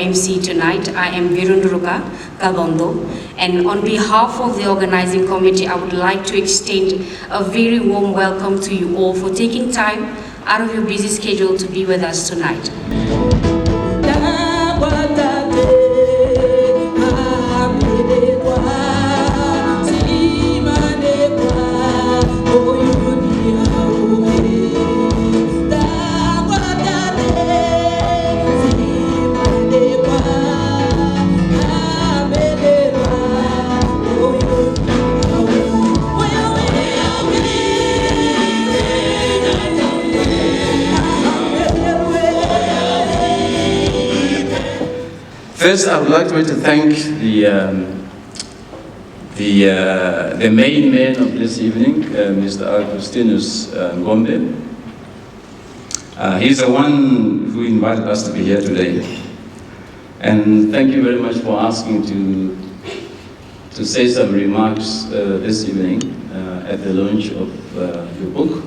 MC tonight. I am Virunduruka Kalondo, and on behalf of the organizing committee, I would like to extend a very warm welcome to you all for taking time out of your busy schedule to be with us tonight. First, I would like to thank the main man of this evening, Mr. Augustinus M Ngombe. He's the one who invited us to be here today. And thank you very much for asking to say some remarks this evening at the launch of your book.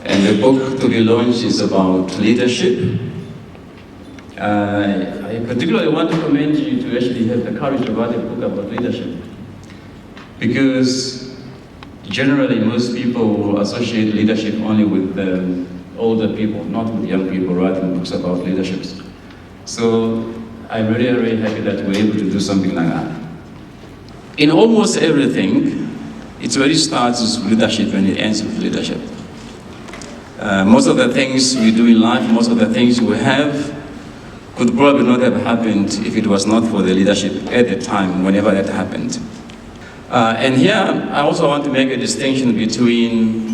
And the book to be launched is about leadership. I particularly want to commend you to actually have the courage to write a book about leadership, because generally most people will associate leadership only with older people, not with young people writing books about leadership. So I'm really, really happy that we're able to do something like that. In almost everything, it really starts with leadership and it ends with leadership. Most of the things we do in life, most of the things we have, could probably not have happened if it was not for the leadership at the time, whenever that happened. And here, I also want to make a distinction between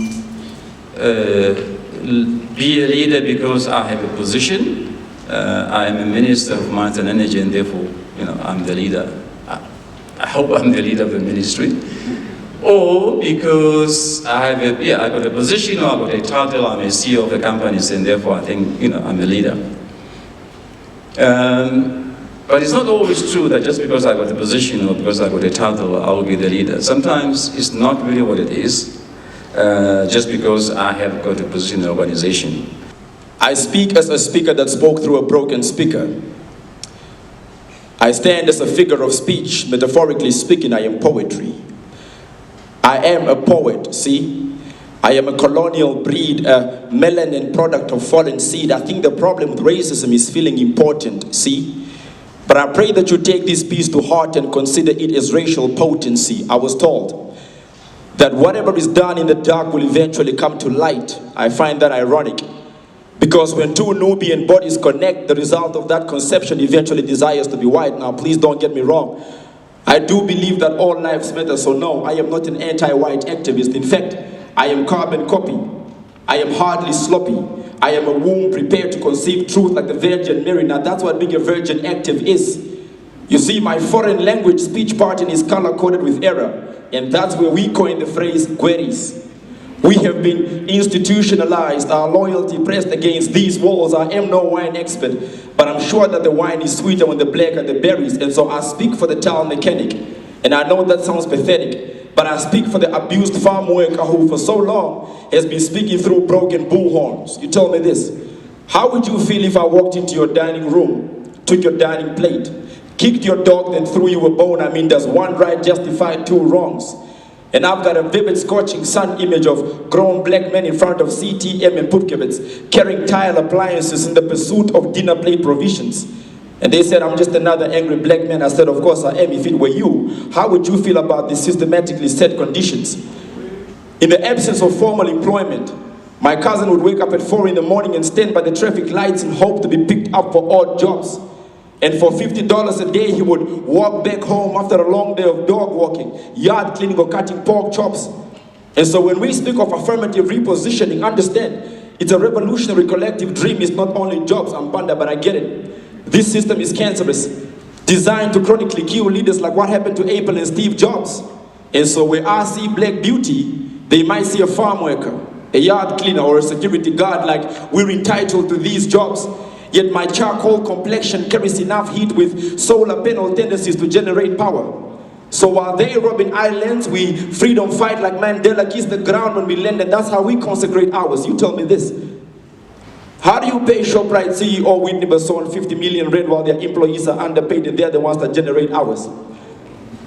be a leader because I have a position. I am a Minister of Mines and Energy, and therefore, I'm the leader. I hope I'm the leader of the ministry. Or because I got a position, or I got a title, I'm a CEO of the companies, and therefore I think, I'm the leader. But it's not always true that just because I got a position or because I got a title, I will be the leader. Sometimes it's not really what it is, just because I have got a position in the organization. I speak as a speaker that spoke through a broken speaker. I stand as a figure of speech. Metaphorically speaking, I am poetry. I am a poet, see? I am a colonial breed, a melanin product of fallen seed. I think the problem with racism is feeling important, see? But I pray that you take this piece to heart and consider it as racial potency. I was told that whatever is done in the dark will eventually come to light. I find that ironic, because when two Nubian bodies connect, the result of that conception eventually desires to be white. Now, please don't get me wrong. I do believe that all lives matter, so no, I am not an anti-white activist. In fact, I am carbon copy. I am hardly sloppy. I am a womb prepared to conceive truth like the Virgin Mary. Now that's what being a virgin active is. You see, my foreign language speech pattern is color-coded with error. And that's where we coined the phrase queries. We have been institutionalized, our loyalty pressed against these walls. I am no wine expert, but I'm sure that the wine is sweeter when the black are the berries. And so I speak for the town mechanic. And I know that sounds pathetic, but I speak for the abused farm worker who for so long has been speaking through broken bullhorns. You tell me this, how would you feel if I walked into your dining room, took your dining plate, kicked your dog, then threw you a bone? I mean, does one right justify two wrongs? And I've got a vivid scorching sun image of grown black men in front of CTM and Pupkevits carrying tile appliances in the pursuit of dinner plate provisions. And they said, I'm just another angry black man. I said, of course I am. If it were you, how would you feel about these systematically set conditions? In the absence of formal employment, My cousin would wake up at 4 in the morning and stand by the traffic lights and hope to be picked up for odd jobs. And for $50 a day, he would walk back home after a long day of dog walking, yard cleaning, or cutting pork chops. And so when we speak of affirmative repositioning, understand, it's a revolutionary collective dream. It's not only jobs, I'm panda, but I get it. This system is cancerous, designed to chronically kill leaders like what happened to Apple and Steve Jobs. And so where I see black beauty, they might see a farm worker, a yard cleaner, or a security guard, like we're entitled to these jobs. Yet my charcoal complexion carries enough heat with solar panel tendencies to generate power. So while they robbing islands, we freedom fight like Mandela kiss the ground when we land, and that's how we consecrate ours. You tell me this. How do you pay ShopRite CEO Whitney Basson 50 million rand while their employees are underpaid and they're the ones that generate ours?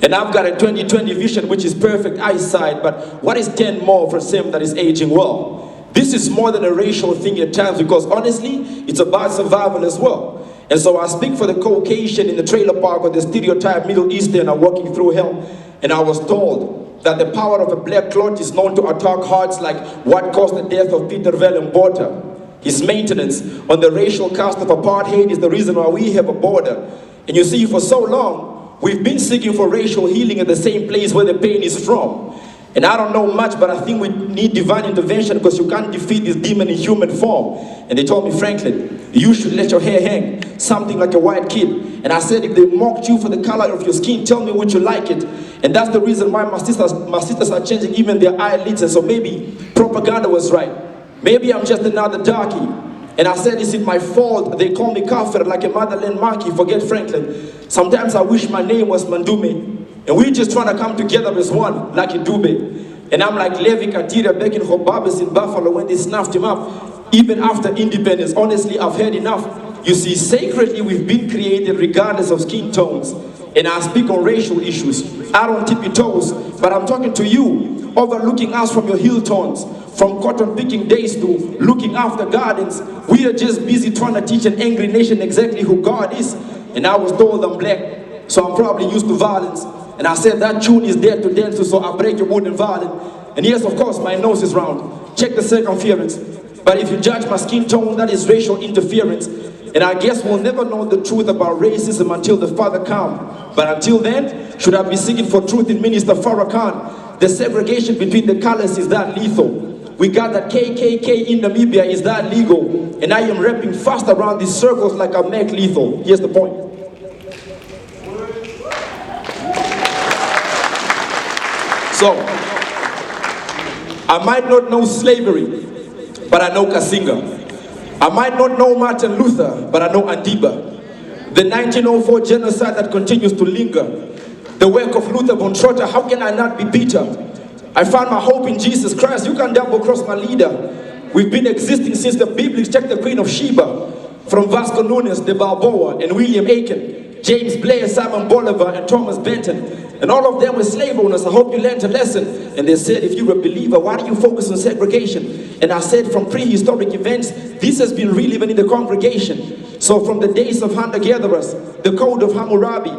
And I've got a 20/20 vision, which is perfect eyesight, but what is 10 more for Sam that is aging well? This is more than a racial thing at times, because honestly, it's about survival as well. And so I speak for the Caucasian in the trailer park or the stereotyped Middle Easterner walking through hell. And I was told that the power of a black cloth is known to attack hearts like what caused the death of Peter Vellenborter. His maintenance on the racial cast of apartheid is the reason why we have a border. And you see, for so long, we've been seeking for racial healing at the same place where the pain is from. And I don't know much, but I think we need divine intervention, because you can't defeat this demon in human form. And they told me, Franklin, you should let your hair hang, something like a white kid. And I said, if they mocked you for the color of your skin, tell me would you like it? And that's the reason why my sisters are changing even their eyelids. And so maybe propaganda was right. Maybe I'm just another darkie. And I said, is it my fault? They call me kafir like a motherland monkey. Forget Franklin. Sometimes I wish my name was Mandume. And we're just trying to come together as one, like in Dube. And I'm like Levi Katira back in Hobabis in Buffalo when they snuffed him up. Even after independence, honestly, I've had enough. You see, sacredly, we've been created regardless of skin tones. And I speak on racial issues. I don't tip your toes, but I'm talking to you, overlooking us from your hill tones, from cotton picking days to looking after gardens. We are just busy trying to teach an angry nation exactly who God is. And I was told I'm black, so I'm probably used to violence. And I said that tune is there to dance to, so I break your wooden violin. And yes, of course, my nose is round. Check the circumference. But if you judge my skin tone, that is racial interference. And I guess we'll never know the truth about racism until the Father comes. But until then, should I be seeking for truth in Minister Farrakhan? The segregation between the colors is that lethal. We got that KKK in Namibia, is that legal? And I am rapping fast around these circles like I'm Mac Lethal. Here's the point. So, I might not know slavery, but I know Kasinga. I might not know Martin Luther, but I know Antiba. The 1904 genocide that continues to linger. The work of Luther von Trotter, how can I not be bitter? I found my hope in Jesus Christ. You can double cross my leader. We've been existing since the Biblics. Check the Queen of Sheba. From Vasco Nunes, de Balboa, and William Aiken, James Blair, Simon Bolivar, and Thomas Benton. And all of them were slave owners. I hope you learned a lesson. And they said, if you're a believer, why do you focus on segregation? And I said, from prehistoric events, this has been reliving in the congregation. So from the days of hunter-gatherers, the Code of Hammurabi,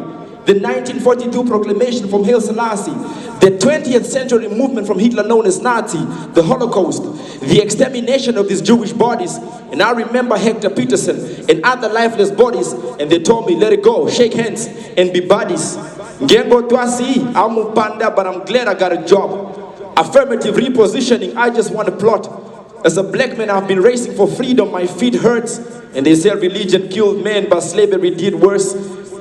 the 1942 proclamation from Haile Selassie, the 20th century movement from Hitler known as Nazi, the Holocaust, the extermination of these Jewish bodies. And I remember Hector Peterson and other lifeless bodies, and they told me, let it go, shake hands, and be buddies. Gengo Twasi, I'm a panda, but I'm glad I got a job. Affirmative repositioning, I just want to plot. As a black man, I've been racing for freedom, my feet hurts. And they say religion killed men, but slavery did worse.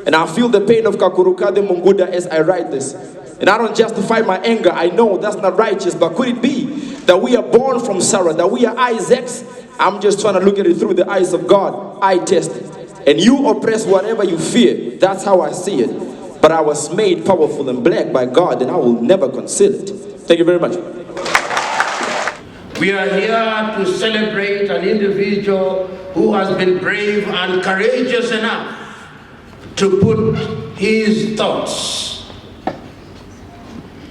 And I feel the pain of Kakuruka de Munguda as I write this. And I don't justify my anger, I know that's not righteous, but could it be that we are born from Sarah, that we are Isaacs? I'm just trying to look at it through the eyes of God. I test it. And you oppress whatever you fear. That's how I see it. But I was made powerful and black by God, and I will never conceal it. Thank you very much. We are here to celebrate an individual who has been brave and courageous enough to put his thoughts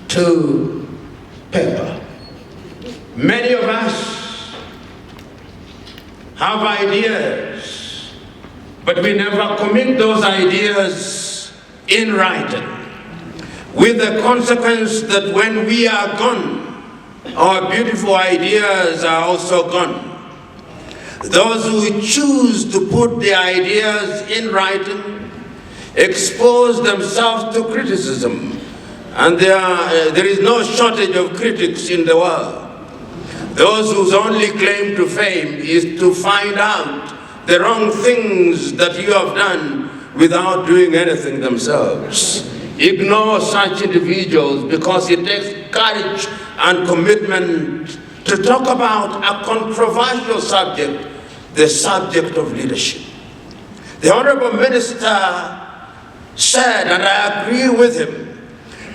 to paper. Many of us have ideas, but we never commit those ideas in writing, with the consequence that when we are gone, our beautiful ideas are also gone. Those who choose to put their ideas in writing expose themselves to criticism, and there is no shortage of critics in the world. Those whose only claim to fame is to find out the wrong things that you have done without doing anything themselves. Ignore such individuals, because it takes courage and commitment to talk about a controversial subject, the subject of leadership. The Honorable Minister said, and I agree with him,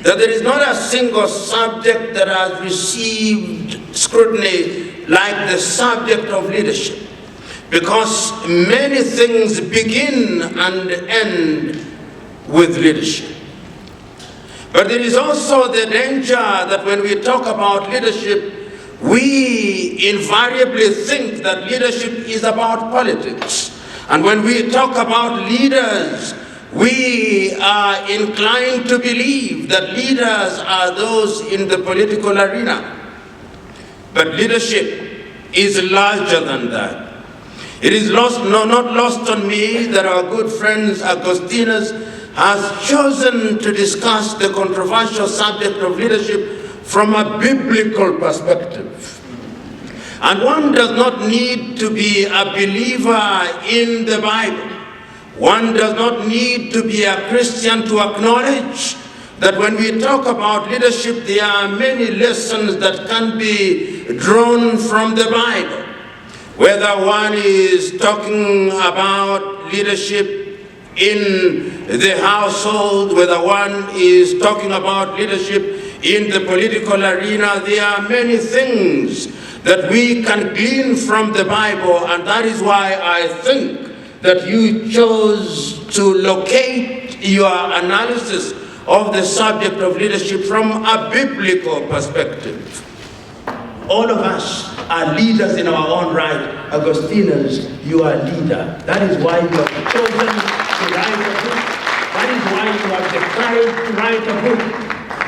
that there is not a single subject that has received scrutiny like the subject of leadership, because many things begin and end with leadership. But there is also the danger that when we talk about leadership, we invariably think that leadership is about politics. And when we talk about leaders, we are inclined to believe that leaders are those in the political arena. But leadership is larger than that. It is not lost on me that our good friend Augustinus has chosen to discuss the controversial subject of leadership from a biblical perspective. And one does not need to be a believer in the Bible. One does not need to be a Christian to acknowledge that when we talk about leadership, there are many lessons that can be drawn from the Bible. Whether one is talking about leadership in the household, whether one is talking about leadership in the political arena, there are many things that we can glean from the Bible, and that is why I think that you chose to locate your analysis of the subject of leadership from a biblical perspective. All of us are leaders in our own right. Augustinus, you are a leader. That is why you have chosen to write a book. That is why you have the courage to write a book.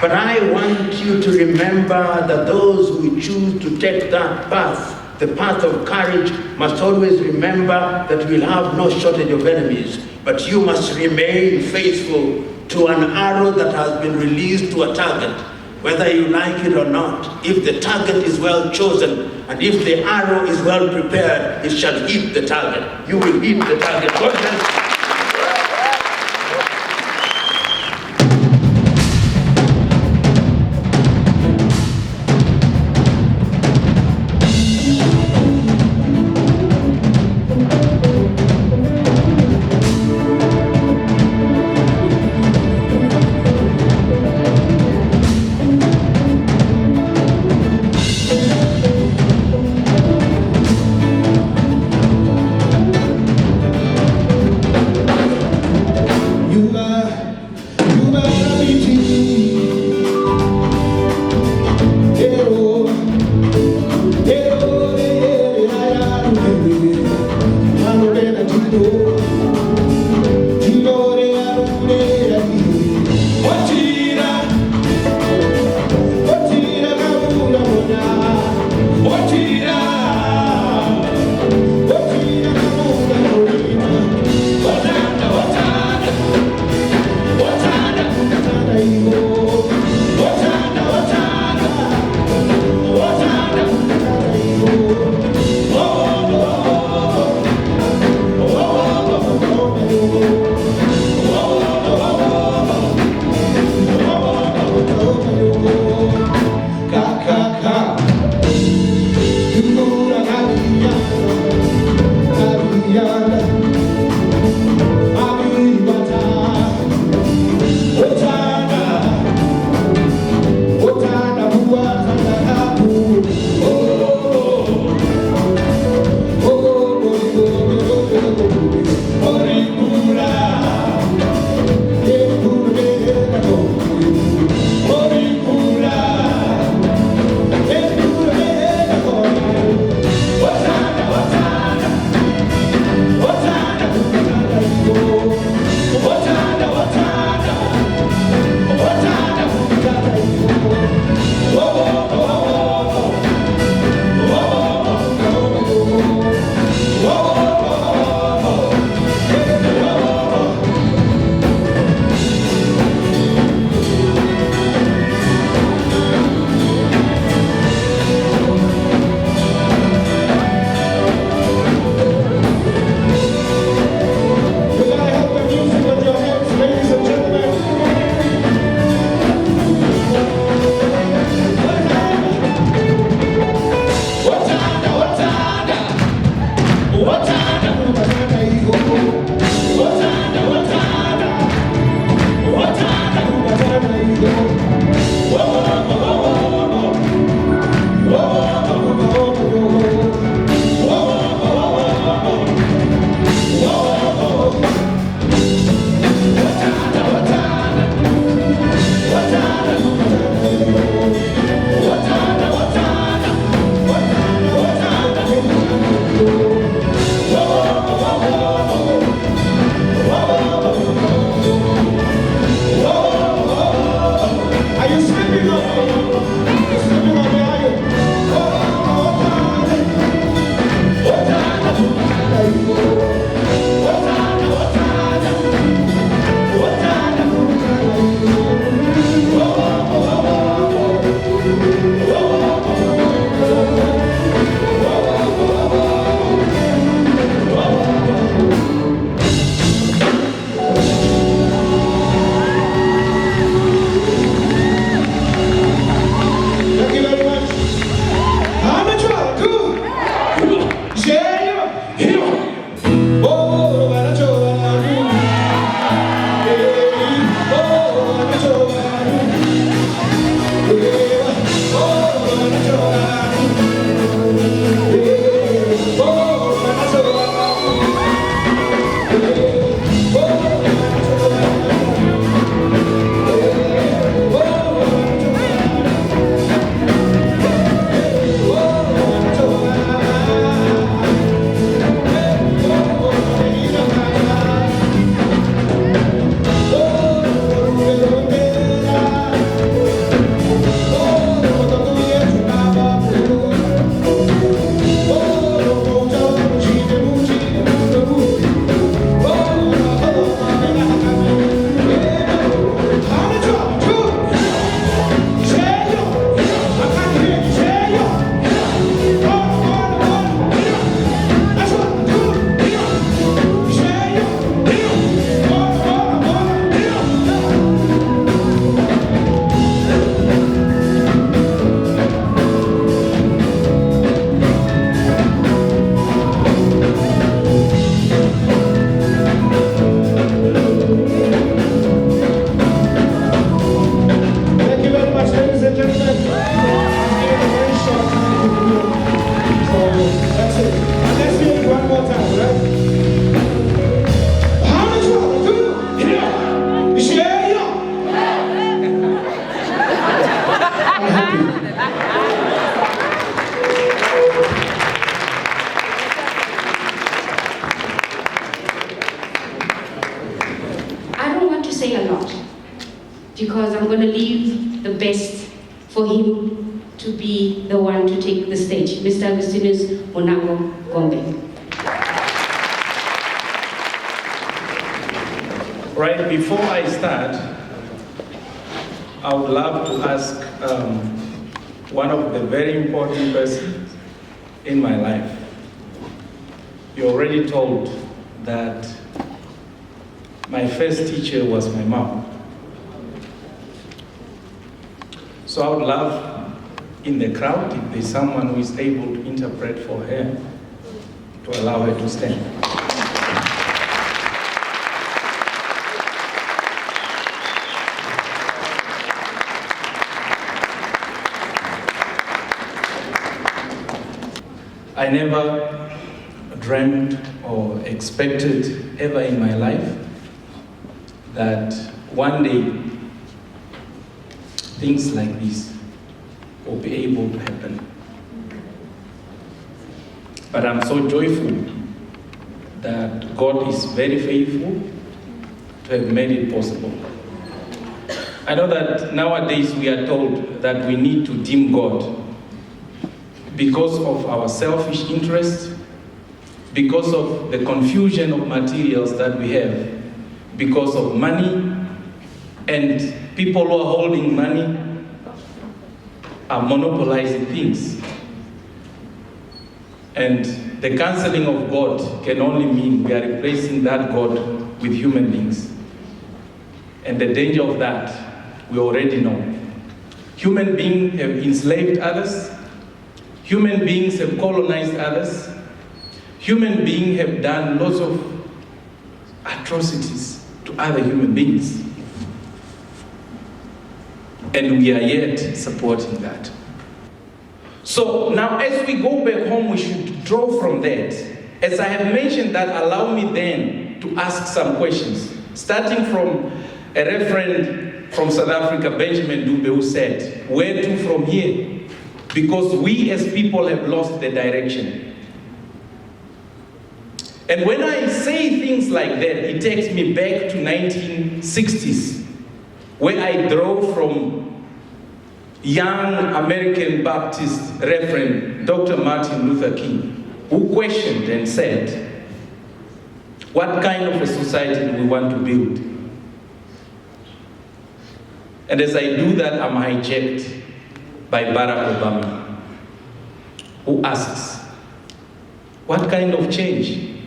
But I want you to remember that those who choose to take that path, the path of courage, must always remember that we'll have no shortage of enemies. But you must remain faithful to an arrow that has been released to a target, whether you like it or not. If the target is well chosen, and if the arrow is well prepared, it shall hit the target. You will hit the target. God bless you. because I'm going to leave the best for him to be the one to take the stage. Mr. Augustinus M Ngombe. Right, before I start, I would love to ask one of the very important persons in my life. You already told that my first teacher was my mom. So I would love, in the crowd, if there's someone who is able to interpret for her, to allow her to stand. I never dreamt or expected ever in my life that one day things like this will be able to happen. But I'm so joyful that God is very faithful to have made it possible. I know that nowadays we are told that we need to dim God because of our selfish interest, because of the confusion of materials that we have, because of money, and people who are holding money are monopolizing things. And the cancelling of God can only mean we are replacing that God with human beings. And the danger of that, we already know. Human beings have enslaved others. Human beings have colonized others. Human beings have done lots of atrocities to other human beings. And we are yet supporting that. So now as we go back home, we should draw from that. As I have mentioned that, allow me then to ask some questions. Starting from a referend from South Africa, Benjamin Dube, who said, where to from here? Because we as people have lost the direction. And when I say things like that, it takes me back to 1960s, where I drove from young American Baptist Reverend Dr. Martin Luther King, who questioned and said, what kind of a society do we want to build? And as I do that, I'm hijacked by Barack Obama, who asks, what kind of change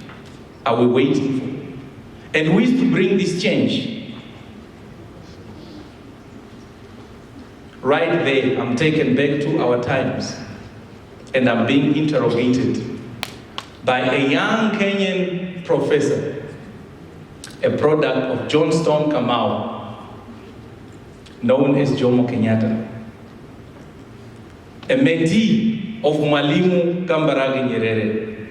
are we waiting for? And who is to bring this change? Right there, I'm taken back to our times, and I'm being interrogated by a young Kenyan professor, a product of Johnstone Kamau, known as Jomo Kenyatta, a mentee of Mwalimu Kambarage Nyerere,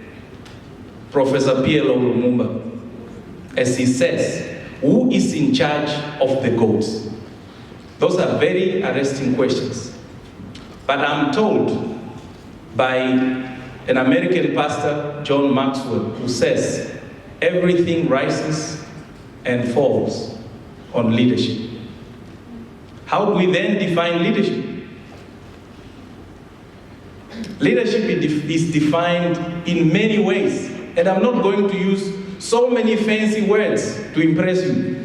Professor PLO Lumumba, as he says, who is in charge of the goats? Those are very arresting questions. But I'm told by an American pastor, John Maxwell, who says, everything rises and falls on leadership. How do we then define leadership? Leadership is defined in many ways, and I'm not going to use so many fancy words to impress you,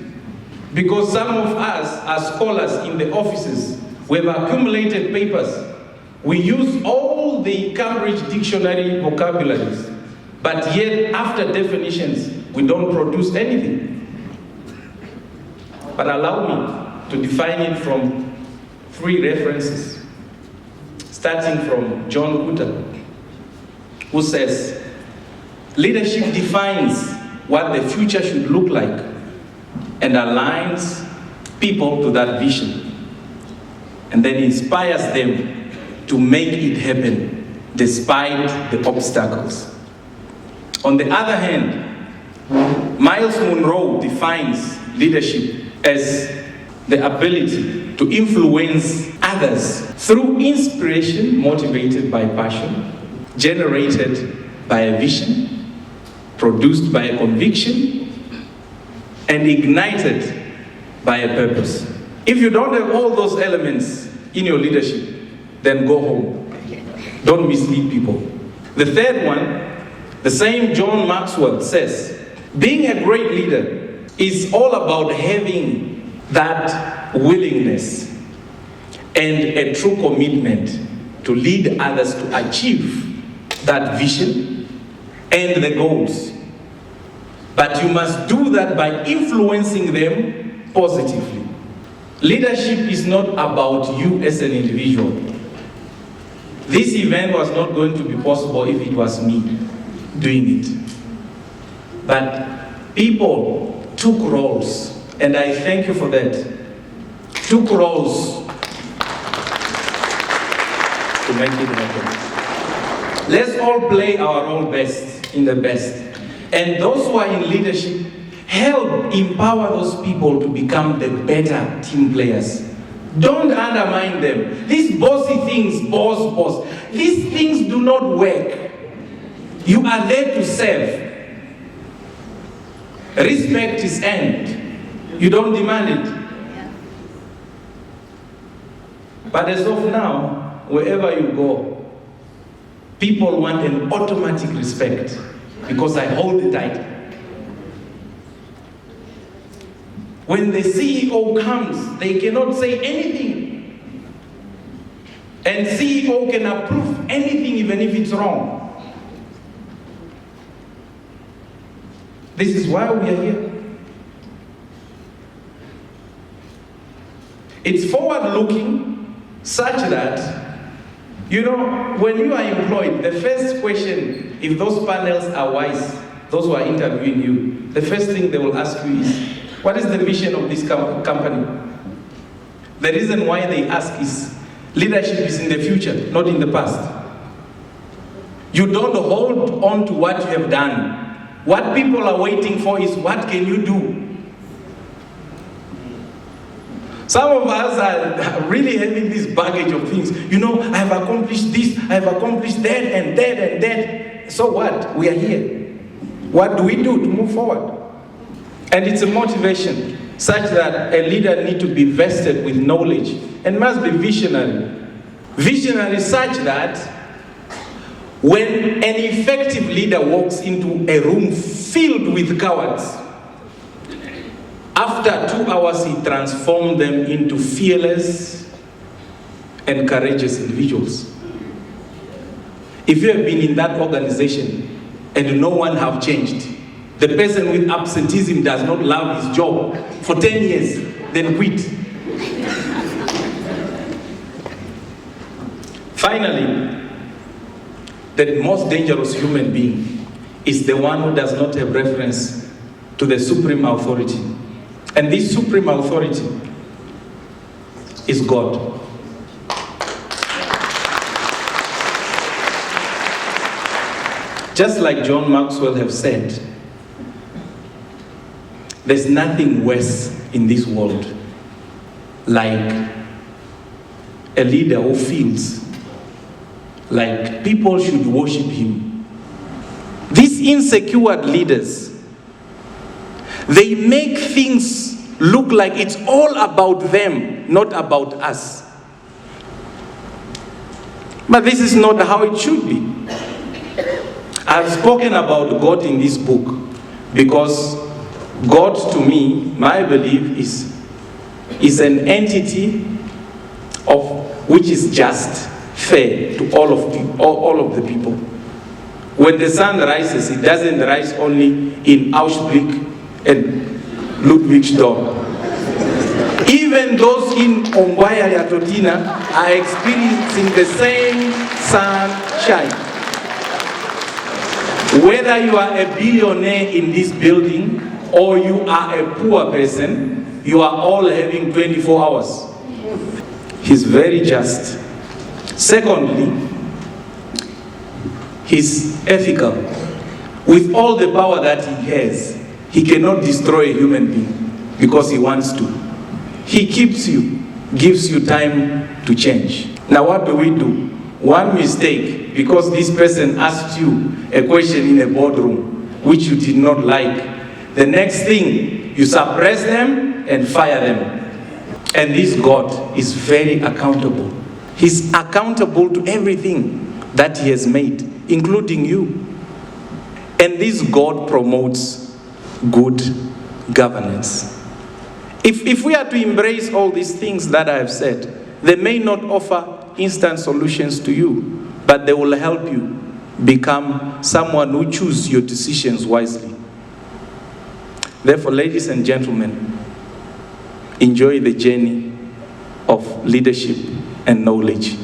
because some of us are scholars in the offices. We have accumulated papers. We use all the Cambridge Dictionary vocabularies, but yet after definitions, we don't produce anything. But allow me to define it from 3 references, starting from John Kuta, who says, leadership defines what the future should look like and aligns people to that vision, and then inspires them to make it happen despite the obstacles. On the other hand, Miles Monroe defines leadership as the ability to influence others through inspiration motivated by passion, generated by a vision, produced by a conviction, and ignited by a purpose. If you don't have all those elements in your leadership, then go home. Don't mislead people. The third one, the same John Maxwell says, being a great leader is all about having that willingness and a true commitment to lead others to achieve that vision and the goals. But you must do that by influencing them positively. Leadership is not about you as an individual. This event was not going to be possible if it was me doing it. But people took roles, and I thank you for that. Took roles to make it happen. Let's all play our role best in the best. And those who are in leadership, help empower those people to become the better team players. Don't undermine them. These bossy things, boss, these things do not work. You are there to serve. Respect is earned. You don't demand it. But as of now, wherever you go, people want an automatic respect because I hold the title. When the CEO comes, they cannot say anything. And CEO can approve anything even if it's wrong. This is why we are here. It's forward-looking such that, you know, when you are employed, the first question, if those panels are wise, those who are interviewing you, the first thing they will ask you is, what is the vision of this company? The reason why they ask is, leadership is in the future, not in the past. You don't hold on to what you have done. What people are waiting for is, what can you do? Some of us are really having this baggage of things. You know, I have accomplished this, I have accomplished that, and that, and that. So what? We are here. What do we do to move forward? And it's a motivation such that a leader needs to be vested with knowledge and must be visionary. Visionary such that when an effective leader walks into a room filled with cowards, after 2 hours he transforms them into fearless and courageous individuals. If you have been in that organization and no one have changed, the person with absenteeism does not love his job for 10 years, then quit. Finally, the most dangerous human being is the one who does not have reference to the supreme authority. And this supreme authority is God. Just like John Maxwell have said, there's nothing worse in this world like a leader who feels like people should worship him. These insecure leaders, they make things look like it's all about them, not about us. But this is not how it should be. I've spoken about God in this book because God, to me, my belief is an entity of which is just, fair to all of the people. When the sun rises, it doesn't rise only in Auschwitz and Ludwigsdorf. Even those in Ongwaya Yatotina are experiencing the same sunshine. Whether you are a billionaire in this building or you are a poor person, you are all having 24 hours. He's very just. Secondly, he's ethical. With all the power that he has, he cannot destroy a human being because he wants to. He keeps you, gives you time to change. Now what do we do? One mistake, because this person asked you a question in a boardroom which you did not like, the next thing, you suppress them and fire them. And this God is very accountable. He's accountable to everything that he has made, including you. And this God promotes good governance. If we are to embrace all these things that I have said, they may not offer instant solutions to you, but they will help you become someone who chooses your decisions wisely. Therefore, ladies and gentlemen, enjoy the journey of leadership and knowledge.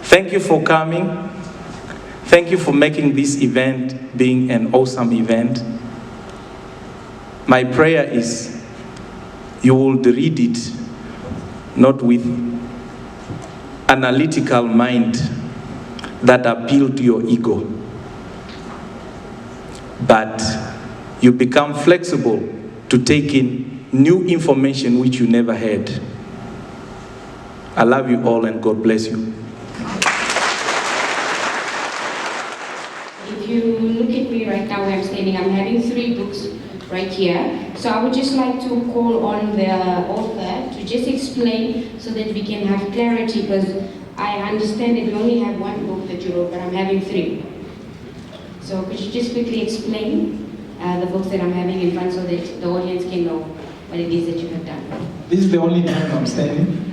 Thank you for coming. Thank you for making this event being an awesome event. My prayer is you will read it not with analytical mind that appeal to your ego, but you become flexible to take in new information which you never had. I love you all and God bless you. If you look at me right now where I'm standing, I'm having 3 books right here. So I would just like to call on the author to just explain so that we can have clarity, because I understand that we only have 1 book that you wrote, but I'm having 3. So could you just quickly explain the books that I'm having in front so that the audience can know what it is that you have done? This is the only time I'm standing.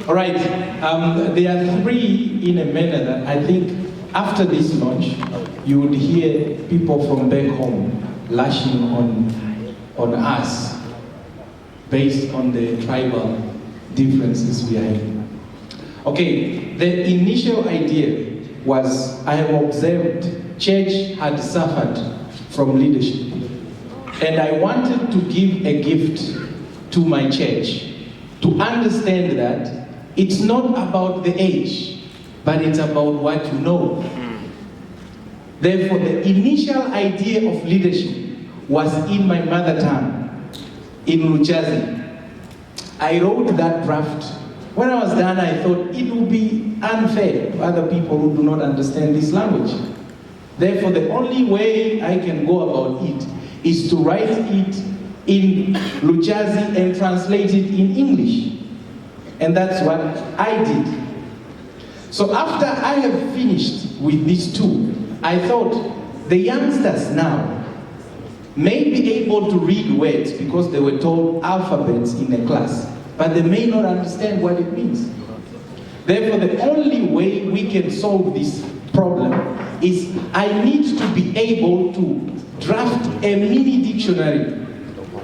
All right, there are 3 in a manner that I think after this launch, you would hear people from back home lashing on us based on the tribal differences we are having. Okay, the initial idea was I have observed church had suffered from leadership. And I wanted to give a gift to my church to understand that it's not about the age, but it's about what you know. Therefore, the initial idea of leadership was in my mother tongue, in Luchazi. I wrote that draft. When I was done, I thought it would be unfair to other people who do not understand this language. Therefore, the only way I can go about it is to write it in Luchazi and translate it in English. And that's what I did. So after I have finished with these 2, I thought the youngsters now may be able to read words because they were told alphabets in a class, but they may not understand what it means. Therefore, the only way we can solve this problem is I need to be able to draft a mini dictionary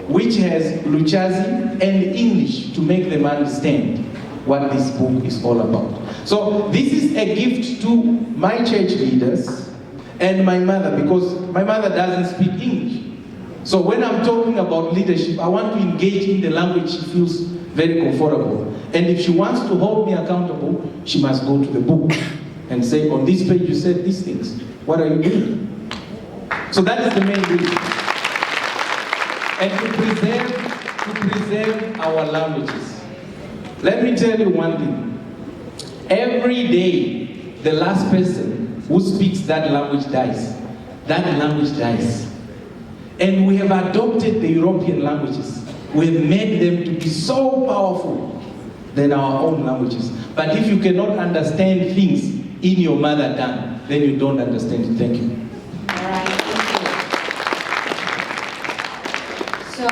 which has Luchazi and English to make them understand what this book is all about. So this is a gift to my church leaders and my mother, because my mother doesn't speak English. So when I'm talking about leadership, I want to engage in the language she feels very comfortable. And if she wants to hold me accountable, she must go to the book and say, on this page you said these things. What are you doing? So that is the main reason. And to preserve our languages. Let me tell you one thing. Every day, the last person who speaks that language dies. That language dies. And we have adopted the European languages. We have made them to be so powerful than our own languages. But if you cannot understand things in your mother tongue, then you don't understand it. Thank you. All right, thank you. So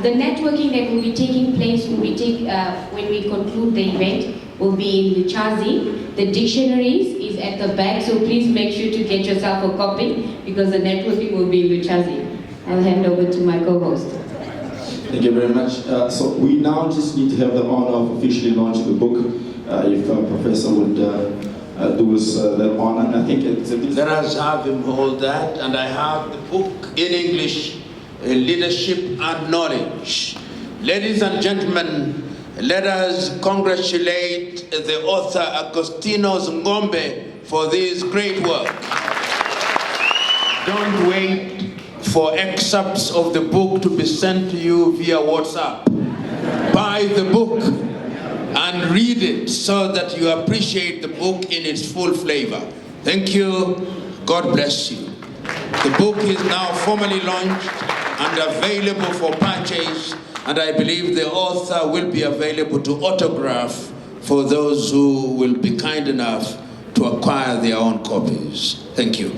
the networking that will be taking place will be when we conclude the event will be in Luchazi. The dictionaries is at the back, so please make sure to get yourself a copy because the networking will be in Luchazi. I'll hand over to my co-host. Thank you very much. So we now just need to have the honor of officially launching the book. If Professor would do us that honor, and I think it's Let us have him hold that, and I have the book in English, Leadership and Knowledge. Ladies and gentlemen, let us congratulate the author Augustinus M Ngombe for this great work. Don't wait for excerpts of the book to be sent to you via WhatsApp. Buy the book and read it so that you appreciate the book in its full flavor. Thank you. God bless you. The book is now formally launched and available for purchase and I believe the author will be available to autograph for those who will be kind enough to acquire their own copies. Thank you.